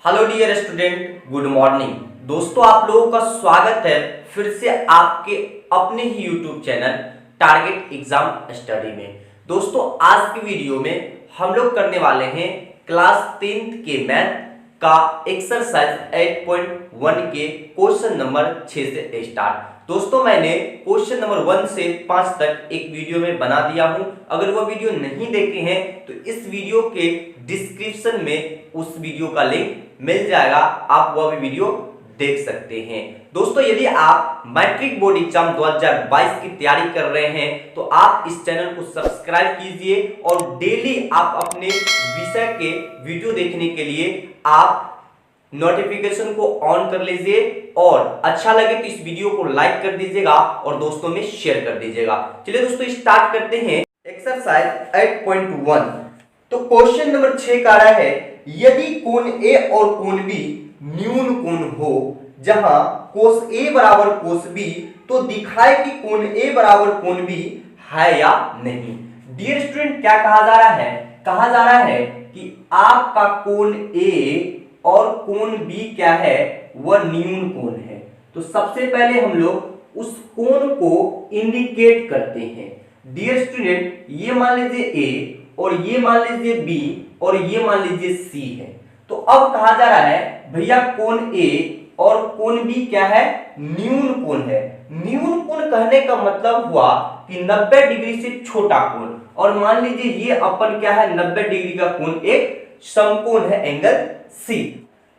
Hello dear student, good morning. दोस्तों, आप लोगों का स्वागत है फिर से आपके अपने ही YouTube channel target exam study में। दोस्तों, आज की वीडियो में हम लोग करने वाले हैं क्लास 10th के मैथ का एक्सरसाइज 8.1 के क्वेश्चन नंबर 6 से स्टार्ट। दोस्तों, मैंने क्वेश्चन नंबर 1 से 5 तक एक वीडियो में बना दिया हूं। अगर वो वीडियो नहीं देखे हैं तो इस वीडियो के डिस्क्रिप्शन में उस वीडियो का लिंक मिल जाएगा, आप वह भी वीडियो देख सकते हैं। दोस्तों, यदि आप मैट्रिक बोर्ड एग्जाम 2022 की तैयारी कर रहे हैं तो आप इस चैनल को सब्सक्राइब कीजिए और डेली आप अपने विषय के वीडियो देखने के लिए आप नोटिफिकेशन को ऑन कर लीजिए और अच्छा लगे तो इस वीडियो को लाइक कर दीजिएगा और दोस्तों में शेयर कर दीजिएगा। चलिए दोस्तों, स्टार्ट करते हैं एक्सरसाइज 8.1। तो क्वेश्चन नंबर 6 का रहा है, यदि कोण ए और कोण बी न्यून कोण हो जहां कोस ए बराबर कोस बी, तो दिखाए कि कोण ए बराबर कोण बी है या नहीं। डियर स्टूडेंट, क्या कहा जा रहा है? कहा जा रहा है कि आपका कोण ए और कोण बी क्या है, वह न्यून कोण है। तो सबसे पहले हम लोग उस कोण को इंडिकेट करते हैं। डियर स्टूडेंट, ये मान लीजिए ए और ये मान लीजिए बी और ये मान लीजिए सी है। तो अब कहा जा रहा है भैया कोण ए और कोण बी क्या है, न्यून कोण है। न्यून कोण कहने का मतलब हुआ कि 90 डिग्री से छोटा कोण, और मान लीजिए ये अपन क्या है, 90 डिग्री का कोण एक समकोण है, एंगल सी।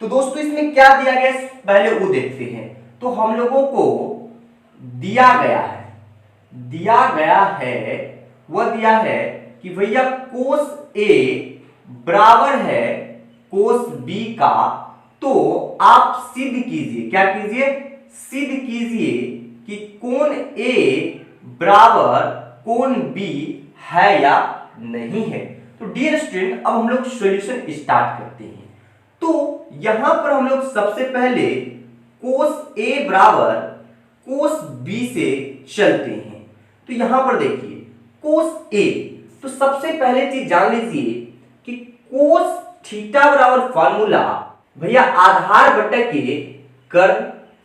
तो दोस्तों, इसमें क्या दिया गया पहले वो देखते हैं। तो हम लोगों को दिया गया है वह दिया है कि भैया कोस ए बराबर है कोस बी का। तो आप सिद्ध कीजिए, क्या कीजिए, सिद्ध कीजिए कि कोण ए बराबर कोण बी है या नहीं है। तो डियर स्टूडेंट, अब हम लोग सॉल्यूशन स्टार्ट करते हैं। तो यहां पर हम लोग सबसे पहले कोस ए बराबर कोस बी से चलते हैं। तो यहां पर देखिए कोस ए, तो सबसे पहले चीज जान लीजिए कि कोस थीटा बराबर फॉर्मूला भैया आधार बटे कर्ण।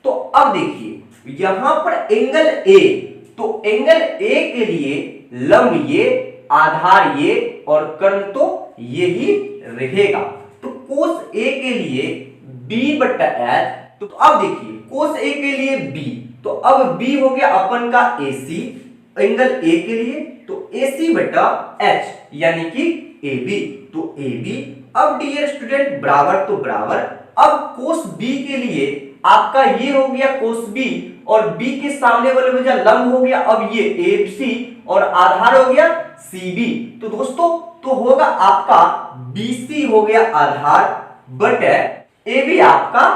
तो अब देखिए यहां पर एंगल ए, तो एंगल ए के लिए लंब ये, आधार ये और कर्ण तो ये ही रहेगा। तो कोस ए के लिए b बटा एच। तो अब देखिए कोस ए के लिए b, तो अब b हो गया अपन का AC एंगल ए के लिए, तो AC बटा एच यानी कि AB, तो AB। अब डियर स्टूडेंट, बराबर तो बराबर। अब कोस B के लिए आपका ये हो गया कोस B और B के सामने वाले वजह लंब हो गया, अब ये AC और आधार हो गया CB। तो दोस्तों, तो होगा आपका BC हो गया आधार बटे AB आपका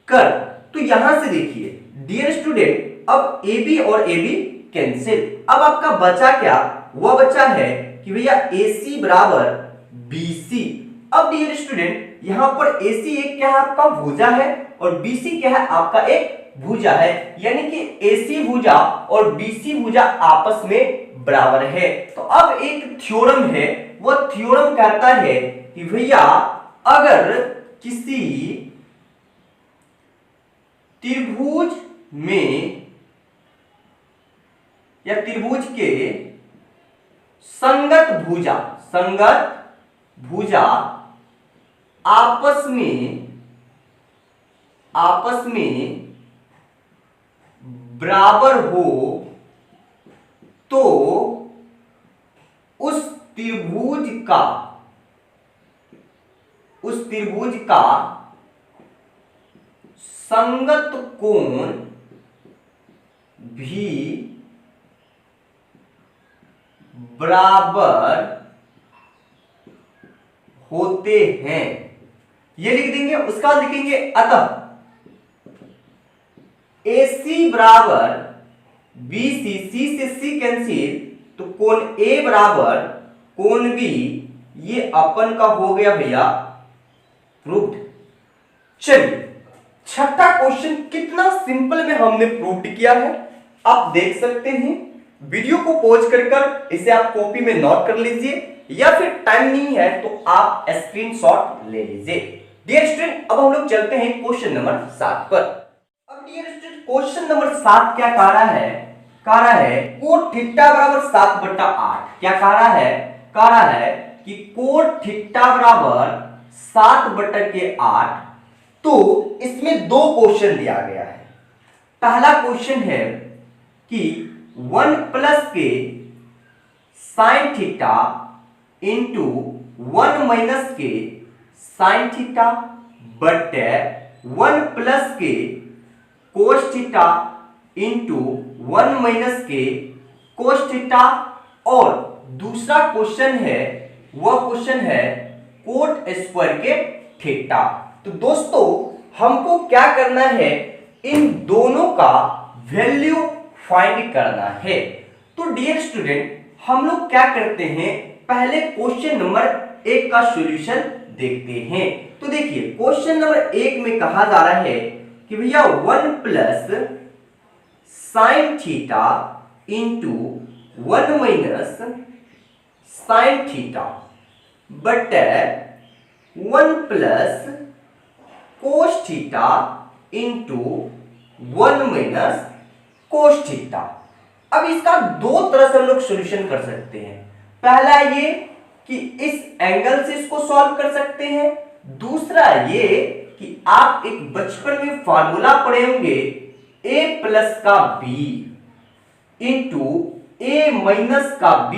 कर्ण। तो यहां से देखिए डियर स्टूडेंट, अब AB और AB कैंसिल। अब आपका बचा क्या, वह बचा है कि भैया AC बराबर BC। अब डियर स्टूडेंट, यहां पर AC एक क्या है आपका भुजा है और BC क्या है आपका एक भुजा है, यानी कि AC भुजा और BC भुजा आपस में बराबर है। तो अब एक थ्योरम है, वह थ्योरम कहता है कि भैया अगर किसी त्रिभुज में या त्रिभुज के संगत भुजा आपस में बराबर हो, तो उस त्रिभुज का संगत कोण भी बराबर होते हैं। ये लिख देंगे, उसका लिखेंगे अतः AC बराबर BC, C से C कैंसिल, तो कोण A बराबर कोण B, ये अपन का हो गया भैया प्रूव्ड। चलिए, छठा क्वेश्चन कितना सिंपल में हमने प्रूव्ड किया है, आप देख सकते हैं। वीडियो को पॉज कर इसे आप कॉपी में नोट कर लीजिए, या फिर टाइम नहीं है तो आप स्क्रीनशॉट ले लीजिए। डियर स्टूडेंट अब हम लोग चलते हैं क्वेश्चन नंबर 7 पर। अब डियर स्टूडेंट क्वेश्चन नंबर 7 क्या कह रहा है? कह रहा है कोट थीटा बराबर 7/8। क्या कह रहा है? कह रहा है कि कोट थीटा बराबर 7/8। तो इसमें दो क्वेश्चन दिया गया है। पहला क्वेश्चन है कि 1 प्लस के साइन थीटा इंटू 1 माइनस के साइन थीटा बटे 1 प्लस के कोस थीटा इंटू 1 माइनस के कोस थीटा। और दूसरा क्वेश्चन है, वह क्वेश्चन है कोट स्क्वायर के थीटा। तो दोस्तों हमको क्या करना है? इन दोनों का वैल्यू फाइंड करना है। तो डियर स्टूडेंट हम लोग क्या करते हैं, पहले क्वेश्चन नंबर 1 का सॉल्यूशन देखते हैं। तो देखिए क्वेश्चन नंबर 1 में कहा जा रहा है कि भैया 1 plus sine theta into 1 minus sine theta बटे 1 plus cos theta into 1 minus cos theta. अब इसका दो तरह से हम लोग सॉल्यूशन कर सकते हैं। पहला ये कि इस एंगल से इसको सॉल्व कर सकते हैं। दूसरा ये कि आप एक बचपन में फार्मूला पढ़े होंगे a प्लस का b इंटू a माइनस का b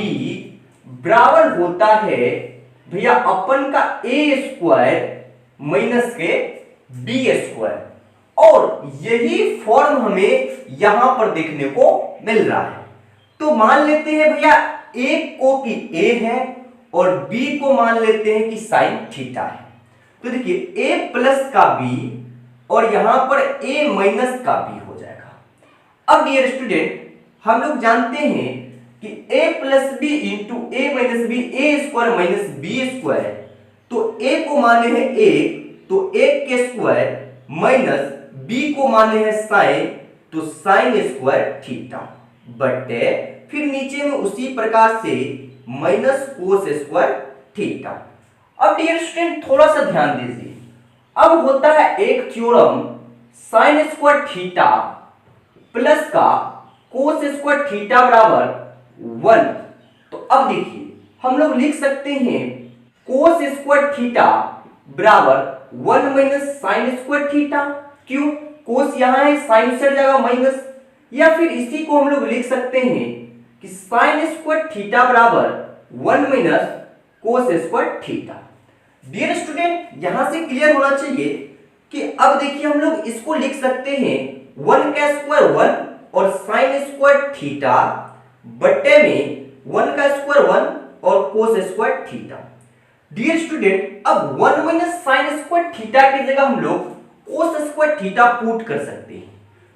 बराबर होता है भैया अपन का a स्क्वायर माइनस के b स्क्वायर। और यही फॉर्म हमें यहां पर देखने को मिल रहा है। तो मान लेते हैं भैया a को कि a है और b को मान लेते हैं कि साइन थीटा है। तो देखिए a प्लस का b और यहां पर a माइनस का b हो जाएगा। अब डियर स्टूडेंट हम लोग जानते हैं कि a plus B into A minus B A square minus B square. तो a को माने हैं 1 तो 1 के स्क्वायर माइनस b को माने हैं साइन तो साइन स्क्वायर थीटा बटे फिर नीचे में उसी प्रकार से माइनस कोस स्क्वायर थीटा। अब डियर स्टूडेंट थोड़ा सा ध्यान दीजिए। अब होता है एक theorem sine square theta plus का कोस स्क्वायर थीटा बराबर 1। तो अब देखिए हम लोग लिख सकते हैं कोस स्क्वायर थीटा बराबर 1 माइनस साइन स्क्वायर थीटा। क्यों? कोस यहां है, साइन उस जगह माइनस। या फिर इसी को हम लोग लिख सकते हैं कि साइन स्क्वायर थीटा बराबर 1 minus cos square theta. Dear student यहां से क्लियर होना चाहिए कि अब देखिए हम लोग इसको लिख सकते हैं 1 का स्क्वायर 1 और साइन स्क्वायर थीटा बटे में 1 का स्क्वायर 1 और cos square theta. Dear student अब 1 माइनस साइन स्क्वायर थीटा की जगह हम लोग कोस स्क्वायर थीटा पुट कर सकते हैं।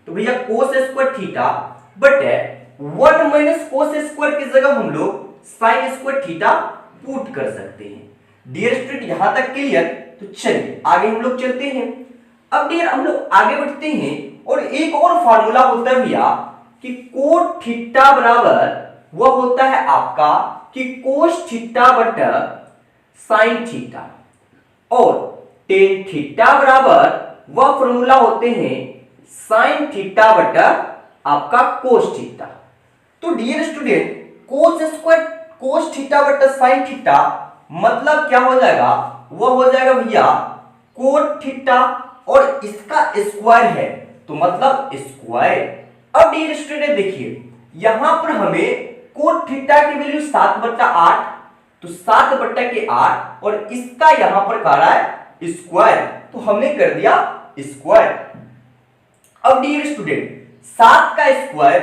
तो भैया कोस स्क्वायर थीटा बटे 1 माइनस कोस स्क्वायर की जगह हम लोग साइन स्क्वायर थीटा पुट कर सकते हैं। डियर स्टूडेंट यहां तक क्लियर? तो चलिए आगे हम लोग चलते हैं। अब डियर हम लोग आगे बढ़ते हैं और एक और फार्मूला होता है भैया कि कोट थीटा बराबर वह होता है आपका कि कोस थीटा बटा साइन थीटा और टेन थीटा बराबर वह फॉर्मूला होते हैं साइन थीटा बटा आपका कोस थीटा। तो dear student cos square cos theta बटा साइन थीटा मतलब क्या हो जाएगा? वह हो जाएगा भैया कोट थीटा और इसका स्क्वायर है तो मतलब स्क्वायर। अब डियर स्टूडेंट देखिए यहां पर हमें कोट थीटा की वैल्यू 7/8 तो 7/8 और इसका यहां पर कह रहा है स्क्वायर तो हमने कर दिया स्क्वायर। अब डियर स्टूडेंट 7 का स्क्वायर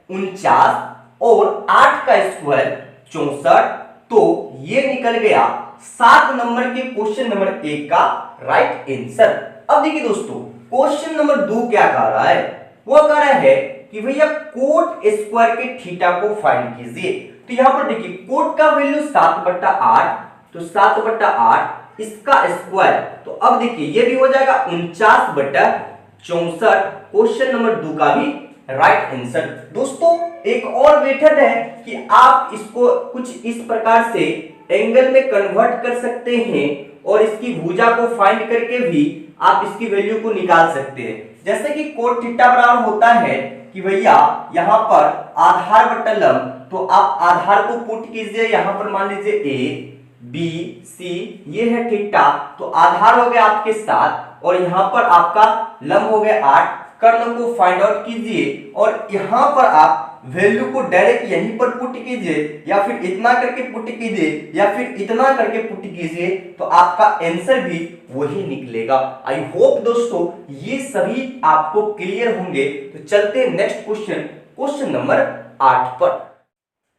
49 और 8 का स्क्वायर 64। तो ये निकल गया 7 नंबर के क्वेश्चन नंबर 1 का राइट आंसर। अब देखिए दोस्तों क्वेश्चन नंबर 2 क्या कह रहा है? वो कह रहा है कि भैया कोट स्क्वायर के थीटा को फाइंड कीजिए। तो यहां पर देखिए कोट का वैल्यू 7/8 तो 7/8 इसका स्क्वायर। तो अब देखिए ये भी हो जाएगा 49/64। क्वेश्चन नंबर 2 का भी राइट आंसर। दोस्तों एक और मेथड है कि आप इसको कुछ इस प्रकार से एंगल में कन्वर्ट कर सकते हैं और इसकी भुजा को फाइंड करके भी आप इसकी वैल्यू को निकाल सकते हैं। जैसे कि कोट थीटा बराबर होता है कि भैया यहाँ पर आधार बटा लंब, तो आप आधार को पुट कीजिए, यहाँ पर मान लीजिए ए बी सी, ये है थीटा, तो आधार हो गया आपके 7 और यहाँ पर आपका लंब हो गया 8। कर्ण को फाइंड आउट कीजिए और यहाँ पर आप वैल्यू को डायरेक्ट यहीं पर पुट कीजिए, या फिर इतना करके पुट कीजिए, या फिर इतना करके पुट कीजिए, तो आपका आंसर भी वही निकलेगा। आई होप दोस्तों ये सभी आपको क्लियर होंगे। तो चलते हैं नेक्स्ट क्वेश्चन, क्वेश्चन नंबर 8 पर।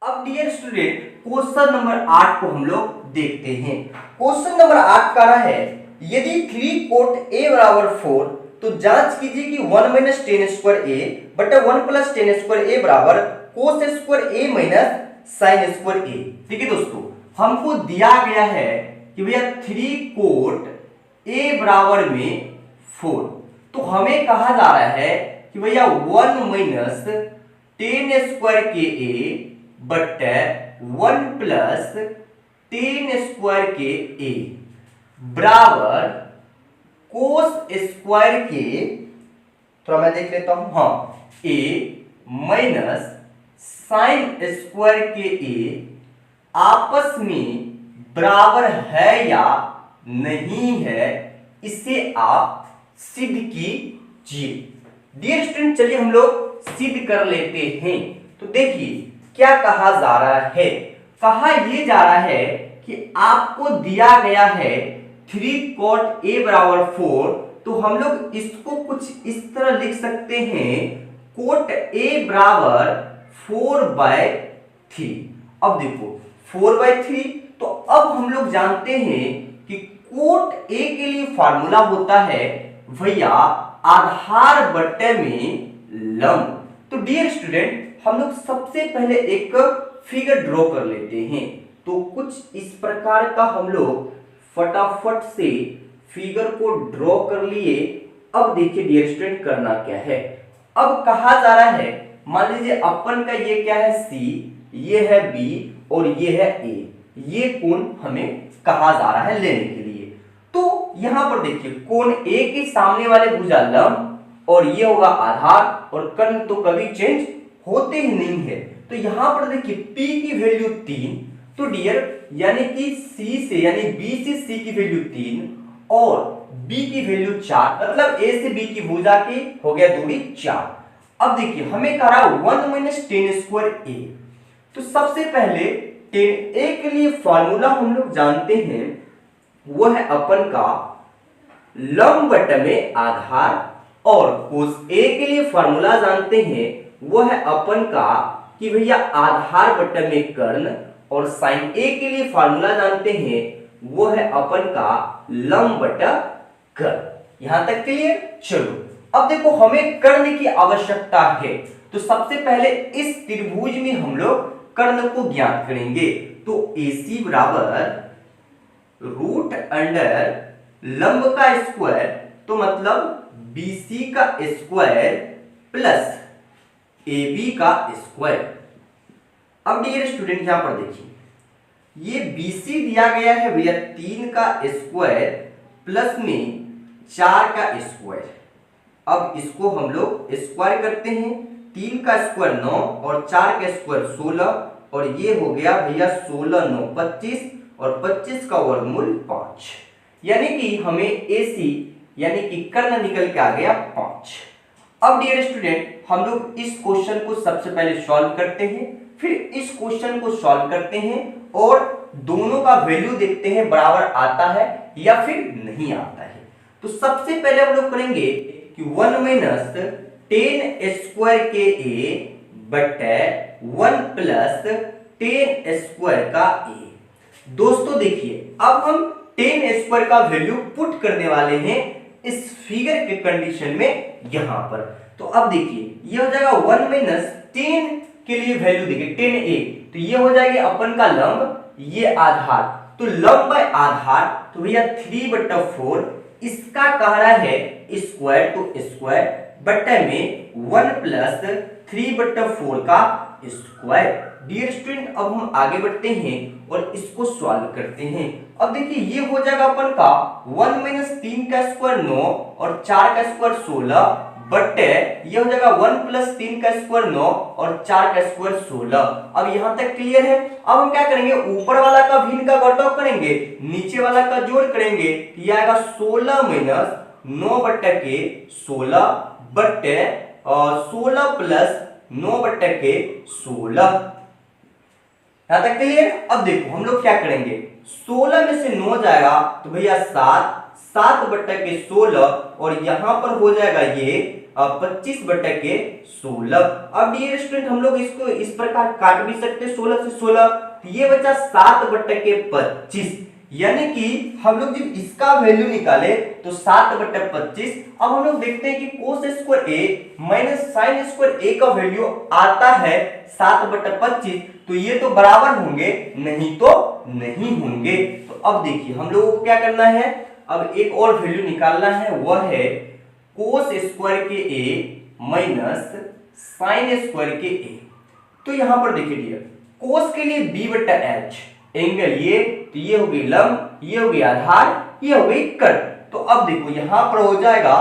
अब डियर स्टूडेंट क्वेश्चन नंबर 8 को हम लोग देखते हैं। क्वेश्चन नंबर 8 का है यदि 3 कोट a बराबर 4 तो जांच कीजिए कि 1 माइनस टेन स्क्वायर ए बटा 1 प्लस टेन स्क्वायर ए बराबर कोस स्क्वायर ए माइनस साइन स्क्वायर ए। ठीक है दोस्तों, हमको दिया गया है कि भैया 3 कोट a बराबर में 4, तो हमें कहा जा रहा है कि भैया 1 माइनस टेन स्क्वायर के ए बटे 1 प्लस टेन स्क्वायर के ए बराबर कोस स्क्वायर के, थोड़ा मैं देख लेता हूं, हाँ, ए माइनस साइन स्क्वायर के ए आपस में बराबर है या नहीं है, इसे आप सिद्ध कीजिए। डियर स्टूडेंट चलिए हम लोग सिद्ध कर लेते हैं। तो देखिए क्या कहा जा रहा है, कहा यह जा रहा है कि आपको दिया गया है 3 कोट a बराबर 4, तो हम लोग इसको कुछ इस तरह लिख सकते हैं, कोट a बराबर 4/3। अब देखो 4/3, तो अब हम लोग जानते हैं कि कोट a के लिए फार्मूला होता है भैया आधार बटे में लंब। तो डियर स्टूडेंट हम लोग सबसे पहले एक फिगर ड्रॉ कर लेते हैं। तो कुछ इस प्रकार का हम लोग फटाफट से फिगर को ड्रॉ कर लिए। अब देखिए डियर स्टूडेंट करना क्या है, अब कहा जा रहा है, मान लीजिए अपन का ये क्या है C, ये है B और ये है A, ये कोण हमें कहा जा रहा है लेने के लिए। तो यहां पर देखिए कोण A के सामने वाले भुजा लंब और ये होगा आधार, और कर्ण तो कभी चेंज होते ही नहीं है। तो यहां पर देखिए P की वैल्यू 3, तो डियर यानी कि C से यानी B से C की वैल्यू 3 और B की वैल्यू 4, मतलब A से B की भुजा की हो गया दूरी 4। अब देखिए हमें कह रहा 1 माइनस टेन स्क्वायर ए, तो सबसे पहले टेन ए के लिए फॉर्मूला हम लोग जानते हैं, वो है अपन का लंब बटे में आधार, और कोस ए के लिए फॉर्मूला जानते हैं, वो है अपन का कि भैया आधार बटे में कर्ण, और साइन ए के लिए फार्मूला जानते हैं, वो है अपन का लंब बटा कर्ण। यहां तक क्लियर? चलो अब देखो हमें कर्ण की आवश्यकता है, तो सबसे पहले इस त्रिभुज में हम लोग कर्ण को ज्ञात करेंगे। तो AC बराबर रूट अंडर लंब का स्क्वायर, तो मतलब BC का स्क्वायर प्लस AB का स्क्वायर। अब डियर स्टूडेंट यहां पर देखिए ये BC दिया गया है भैया 3 का स्क्वायर प्लस में 4 का स्क्वायर। अब इसको हम लोग स्क्वायर करते हैं, 3 का स्क्वायर 9 और 4 का स्क्वायर 16, और ये हो गया भैया 16 9 25 और 25 का वर्गमूल 5, यानी कि हमें AC यानी कि कर्ण निकल के आ गया 5। अब डियर स्टूडेंट हम लोग इस क्वेश्चन को सबसे पहले सॉल्व करते हैं, फिर इस क्वेश्चन को सॉल्व करते हैं और दोनों का वैल्यू देखते हैं बराबर आता है या फिर नहीं आता है। तो सबसे पहले हम लोग करेंगे कि 1 माइनस टेन स्क्वायर के ए बटे 1 प्लस टेन स्क्वायर का ए। दोस्तों देखिए अब हम टेन स्क्वायर का वैल्यू पुट करने वाले हैं इस फिगर के कंडीशन में यहां पर। तो अब देखिए ये हो जाएगा 1 माइनस 10 के लिए वैल्यू देखिए 10a, तो ये हो जाएगी अपन का लंब, ये आधार, तो लंब बाय आधार, तो भैया 3/4, इसका कह रहा है स्क्वायर, तो स्क्वायर बटे में 1 प्लस 3/4 का स्क्वायर। डियर स्टूडेंट अब हम आगे बढ़ते हैं और इसको सॉल्व करते हैं। अब देखिए ये हो जाएगा अपन का 1 माइनस 3 का स्क्वायर 9 और 4 का स्क्वायर 16 बटे ये हो जाएगा 1 प्लस 3 का स्क्वायर 9 और 4 का स्क्वायर 16। अब यहां तक क्लियर है। अब हम क्या करेंगे, ऊपर वाला का भिन्न का घटाव करेंगे, नीचे वाला का जोड़ करेंगे, ये आएगा 16 माइनस 9 बटे के 16 बटे 16 प्लस 9 बटे के 16। यहां तक क्लियर। अब देखो हम लोग क्या करेंगे, 16 में से 9 जाएगा तो भैया 7 बटे के 16 और यहां पर हो जाएगा ये 25 बटे के 16। अब डियर स्टूडेंट हम लोग इसको इस प्रकार काट भी सकते हैं 16 से 16, तो ये बचा 7 बटे के 25, यानी कि हम लोग जब इसका वैल्यू निकाले तो 7 बटे 25। अब हम लोग देखते हैं कि कोस स्क्वायर ए माइनस साइन स्क्वायर ए का वैल्यू आता है 7 बटे 25, तो ये तो बराबर होंगे, नहीं तो नहीं होंगे। तो अब देखिए हम लोगों को क्या करना है, अब एक और वैल्यू निकालना है, वह है कोस स्क्वायर के ए माइनस साइन स्क्वायर के ए। तो यहां पर देखिए डियर, कोस के लिए b बटा एच एंगल ये, तो ये हो गई लंब, ये हो गई आधार, ये हो गई कट। तो अब देखो यहां पर हो जाएगा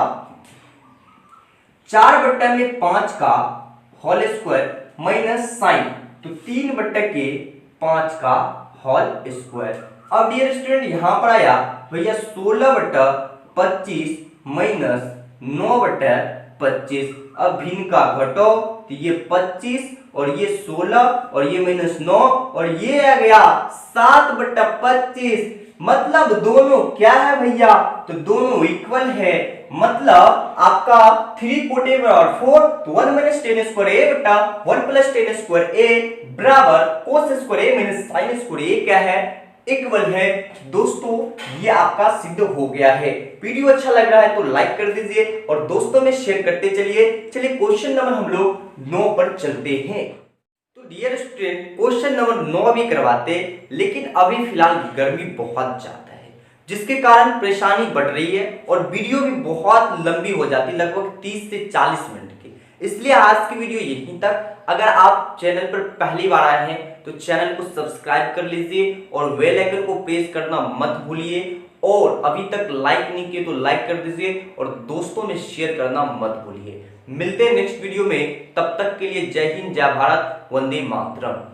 4 बट्टा में 5 का होल स्क्वायर माइनस साइन, तो 3 बट्टा के 5 का होल स्क्वायर। अब डियर स्टूडेंट यहां पर आया भैया 16 बट्टा 25 माइनस 9 बट्टा 25। अब भिन्न का घटो, तो ये 25 और ये 16 और ये माइनस 9 और ये आ गया 7 बट्टा 25। मतलब दोनों क्या है भैया, तो दोनों इक्वल है। मतलब आपका 3 कोटे बराबर 4, तो 1 माइनस टेन स्क्वायर ए बटा 1 प्लस टेन स्क्वायर ए बराबर कोस स्क्वायर ए माइनस साइन स्क्वायर ए क्या है, इक्वल है। दोस्तों ये आपका सिद्ध हो गया है। वीडियो अच्छा लग रहा है तो लाइक कर दीजिए और दोस्तों में शेयर करते चलिए। चलिए क्वेश्चन नंबर हम लोग 9 पर चलते हैं। तो डियर स्टूडेंट क्वेश्चन नंबर 9 भी करवाते, लेकिन अभी फिलहाल गर्मी बहुत ज्यादा है जिसके कारण परेशानी बढ़ रही है और वीडियो भी बहुत लंबी हो जाती है, लगभग 30 से 40 मिनट की। इसलिए आज की वीडियो यहीं तक। अगर आप चैनल पर पहली बार आए हैं तो चैनल को सब्सक्राइब कर लीजिए और बेल आइकन को प्रेस करना मत भूलिए, और अभी तक लाइक नहीं किए तो लाइक कर दीजिए और दोस्तों में शेयर करना मत भूलिए। मिलते हैं नेक्स्ट वीडियो में, तब तक के लिए जय हिंद, जय भारत, वंदे मातरम।